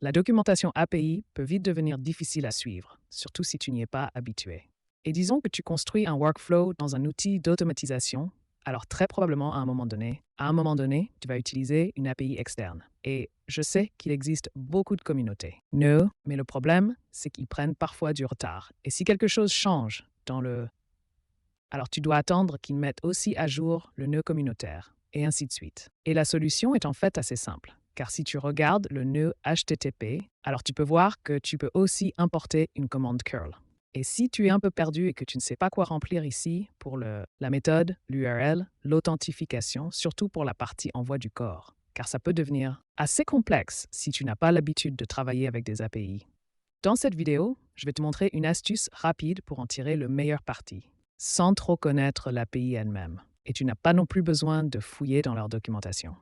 La documentation API peut vite devenir difficile à suivre, surtout si tu n'y es pas habitué. Et disons que tu construis un workflow dans un outil d'automatisation, alors très probablement à un moment donné, tu vas utiliser une API externe. Et je sais qu'il existe beaucoup de communautés. No, mais le problème, c'est qu'ils prennent parfois du retard. Et si quelque chose change alors tu dois attendre qu'ils mettent aussi à jour le nœud communautaire, et ainsi de suite. Et la solution est en fait assez simple, car si tu regardes le nœud HTTP, alors tu peux voir que tu peux aussi importer une commande curl. Et si tu es un peu perdu et que tu ne sais pas quoi remplir ici pour la méthode, l'URL, l'authentification, surtout pour la partie envoi du corps, car ça peut devenir assez complexe si tu n'as pas l'habitude de travailler avec des API. Dans cette vidéo, je vais te montrer une astuce rapide pour en tirer le meilleur parti, sans trop connaître l'API elle-même. Et tu n'as pas non plus besoin de fouiller dans leur documentation.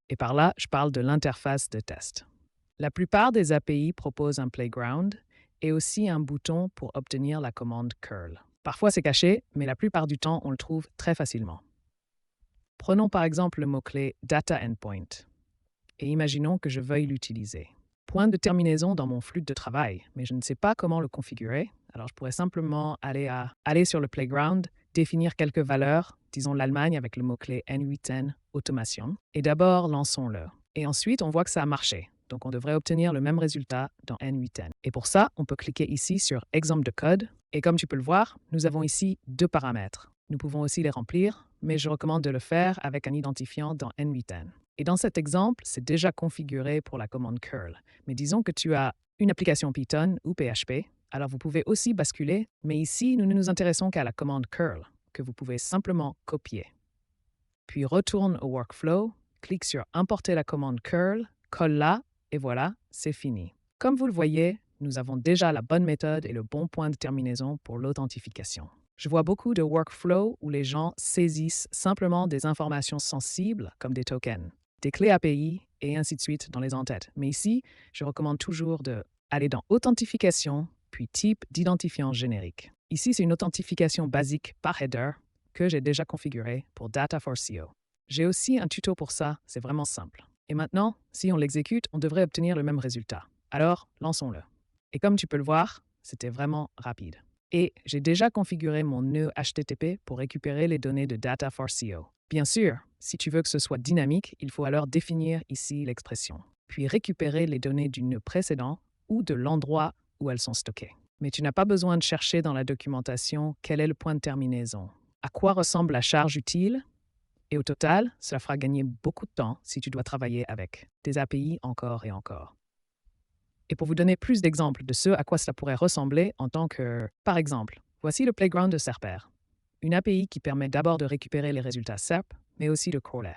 Et par là, je parle de l'interface de test. La plupart des API proposent un playground et aussi un bouton pour obtenir la commande curl. Parfois c'est caché, mais la plupart du temps, on le trouve très facilement. Prenons par exemple le mot-clé Data Endpoint et imaginons que je veuille l'utiliser. Point de terminaison dans mon flux de travail, mais je ne sais pas comment le configurer. Alors je pourrais simplement aller sur le playground, définir quelques valeurs, disons l'Allemagne avec le mot-clé N8N automation, et d'abord lançons-le. Et ensuite, on voit que ça a marché. Donc on devrait obtenir le même résultat dans N8N. Et pour ça, on peut cliquer ici sur Exemple de code. Et comme tu peux le voir, nous avons ici deux paramètres. Nous pouvons aussi les remplir, mais je recommande de le faire avec un identifiant dans N8N. Et dans cet exemple, c'est déjà configuré pour la commande curl. Mais disons que tu as une application Python ou PHP, alors vous pouvez aussi basculer, mais ici, nous ne nous intéressons qu'à la commande curl, que vous pouvez simplement copier. Puis retourne au workflow, clique sur Importer la commande curl, colle-la, et voilà, c'est fini. Comme vous le voyez, nous avons déjà la bonne méthode et le bon point de terminaison pour l'authentification. Je vois beaucoup de workflows où les gens saisissent simplement des informations sensibles comme des tokens, des clés API et ainsi de suite dans les entêtes. Mais ici, je recommande toujours d'aller dans Authentification, puis Type d'identifiant générique. Ici, c'est une authentification basique par header que j'ai déjà configuré pour Data4CO. J'ai aussi un tuto pour ça, c'est vraiment simple. Et maintenant, si on l'exécute, on devrait obtenir le même résultat. Alors, lançons-le. Et comme tu peux le voir, c'était vraiment rapide. Et j'ai déjà configuré mon nœud HTTP pour récupérer les données de Data4CO. Bien sûr, si tu veux que ce soit dynamique, il faut alors définir ici l'expression, puis récupérer les données du nœud précédent ou de l'endroit où elles sont stockées. Mais tu n'as pas besoin de chercher dans la documentation quel est le point de terminaison. À quoi ressemble la charge utile? Et au total, cela fera gagner beaucoup de temps si tu dois travailler avec des API encore et encore. Et pour vous donner plus d'exemples de ce à quoi cela pourrait ressembler en tant que, par exemple, voici le playground de Serper, une API qui permet d'abord de récupérer les résultats SERP, mais aussi de crawler.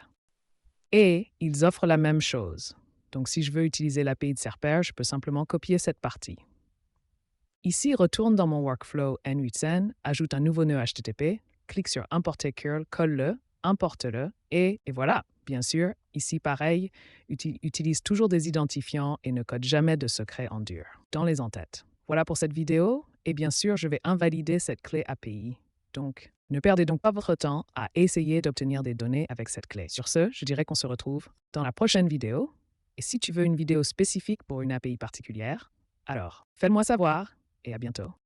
Et ils offrent la même chose. Donc si je veux utiliser l'API de Serper, je peux simplement copier cette partie. Ici, retourne dans mon workflow N8N, ajoute un nouveau nœud HTTP, clique sur Importer curl, colle-le, importe-le, et voilà. Bien sûr, ici pareil, utilise toujours des identifiants et ne code jamais de secret en dur, dans les entêtes. Voilà pour cette vidéo, et bien sûr, je vais invalider cette clé API. Donc, ne perdez donc pas votre temps à essayer d'obtenir des données avec cette clé. Sur ce, je dirais qu'on se retrouve dans la prochaine vidéo, et si tu veux une vidéo spécifique pour une API particulière, alors fais-le moi savoir, et à bientôt.